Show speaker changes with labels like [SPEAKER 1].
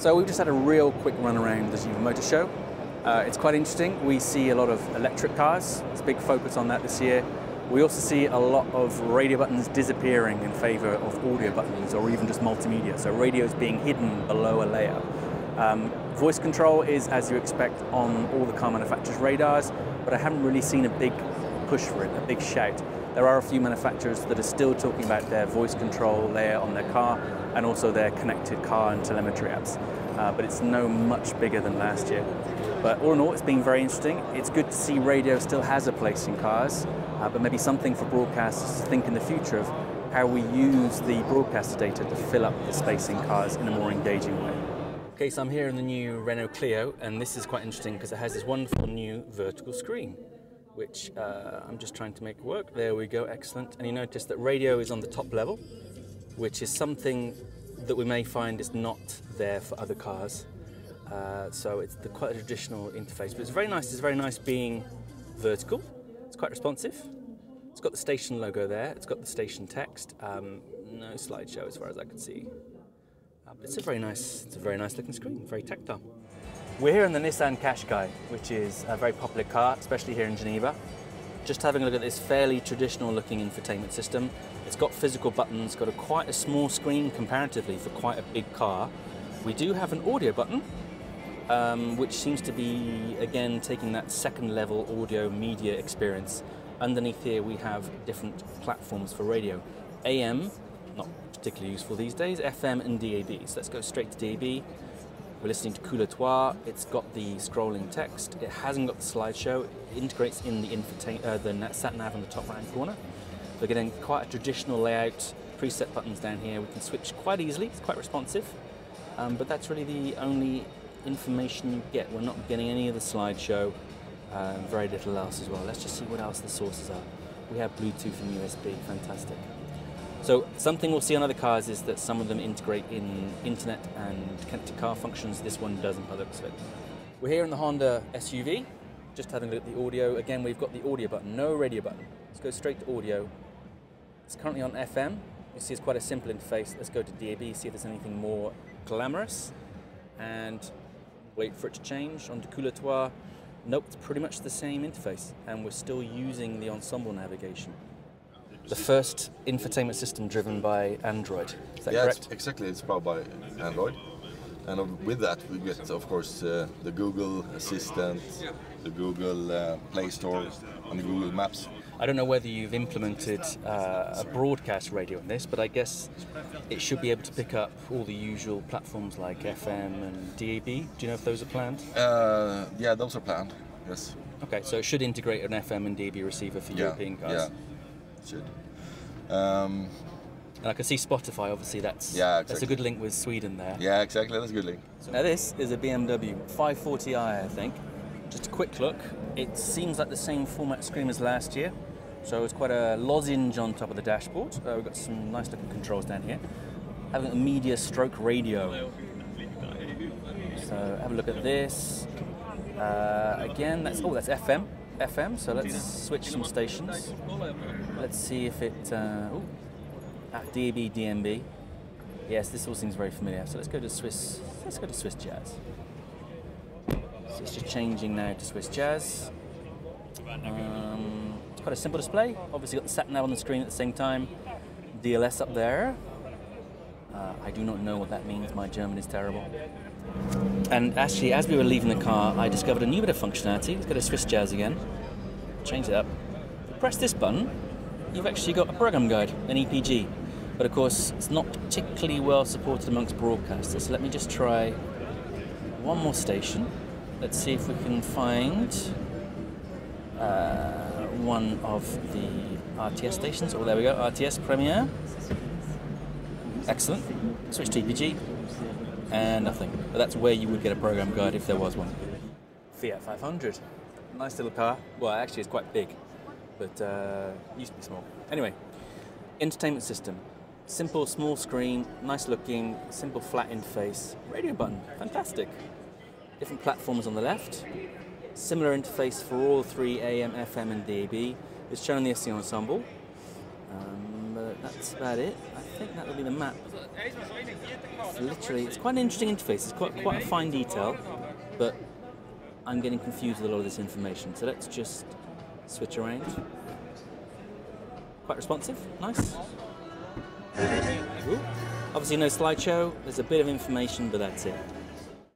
[SPEAKER 1] So we've just had a real quick run around the Geneva Motor Show. It's quite interesting. We see a lot of electric cars. There's a big focus on that this year. We also see a lot of radio buttons disappearing in favor of audio buttons or even just multimedia. So radios being hidden below a layer. Voice control is, as you expect, on all the car manufacturers' radars, but I haven't really seen a big push for it, a big shout. There are a few manufacturers that are still talking about their voice control layer on their car and also their connected car and telemetry apps, but it's no much bigger than last year. But all in all, it's been very interesting. It's good to see radio still has a place in cars, but maybe something for broadcasters to think in the future of how we use the broadcaster data to fill up the space in cars in a more engaging way. Okay, so I'm here in the new Renault Clio, and this is quite interesting because it has this wonderful new vertical screen, which I'm just trying to make work. There we go, excellent. And you notice that radio is on the top level, which is something that we may find is not there for other cars. So it's quite a traditional interface, but it's very nice. It's very nice being vertical. It's quite responsive. It's got the station logo there. It's got the station text. No slideshow as far as I can see. But it's a very nice looking screen, very tactile. We're here in the Nissan Qashqai, which is a very popular car, especially here in Geneva. Just having a look at this fairly traditional looking infotainment system. It's got physical buttons, got quite a small screen comparatively for quite a big car. We do have an audio button, which seems to be, again, taking that second level audio media experience. Underneath here we have different platforms for radio. AM, not particularly useful these days, FM and DAB. So let's go straight to DAB. We're listening to Couloir. It's got the scrolling text. It hasn't got the slideshow. It integrates in the sat nav in the top right hand corner. We're getting quite a traditional layout, preset buttons down here. We can switch quite easily. It's quite responsive. But that's really the only information you get. We're not getting any of the slideshow. Very little else as well. Let's just see what else the sources are. We have Bluetooth and USB. Fantastic. So something we'll see on other cars is that some of them integrate in internet and connected car functions. This one doesn't by the looks of it. We're here in the Honda SUV, just having a look at the audio. Again, we've got the audio button, no radio button. Let's go straight to audio. It's currently on FM. You see it's quite a simple interface. Let's go to DAB, see if there's anything more glamorous. And wait for it to change onto Couloir. Nope, it's pretty much the same interface. And we're still using the ensemble navigation. The first infotainment system driven by Android. Is that correct?
[SPEAKER 2] Yeah, exactly. It's powered by Android. And with that, we get, of course, the Google Assistant, the Google Play Store, and the Google Maps.
[SPEAKER 1] I don't know whether you've implemented a broadcast radio in this, but I guess it should be able to pick up all the usual platforms like FM and DAB. Do you know if those are planned?
[SPEAKER 2] Yeah, those are planned, yes.
[SPEAKER 1] Okay, so it should integrate an FM and DAB receiver for European cars.
[SPEAKER 2] Yeah, it should.
[SPEAKER 1] And I can see Spotify, obviously that's a good link with Sweden there.
[SPEAKER 2] Yeah, exactly, that's a good link.
[SPEAKER 1] So now this is a BMW 540i, I think. Just a quick look. It seems like the same format screen as last year. So it's quite a lozenge on top of the dashboard. We've got some nice looking controls down here. Having a media stroke radio. So have a look at this. Again, that's FM. FM, so let's switch some stations. Let's see if it, DAB, DMB. Yes, this all seems very familiar. So let's go to Swiss Jazz. So it's just changing now to Swiss Jazz. It's quite a simple display. Obviously got the sat nav on the screen at the same time. DLS up there. I do not know what that means. My German is terrible. And actually, as we were leaving the car, I discovered a new bit of functionality. Let's go to Swiss Jazz again. Change it up. If you press this button, you've actually got a program guide, an EPG. But of course, it's not particularly well supported amongst broadcasters. So let me just try one more station. Let's see if we can find one of the RTS stations. Oh, there we go, RTS Premiere. Excellent. Switch to EPG. And nothing. But that's where you would get a program guide if there was one. Fiat 500. Nice little car. Well, actually it's quite big, but used to be small. Anyway, entertainment system. Simple, small screen, nice looking, simple flat interface. Radio button, fantastic. Different platforms on the left. Similar interface for all three AM, FM and DAB. It's shown in the SC Ensemble. But that's about it. I think that will be the map. It's quite an interesting interface. It's quite a fine detail, but I'm getting confused with a lot of this information. So let's just switch around. Quite responsive, nice. Ooh. Obviously no slideshow. There's a bit of information, but that's it.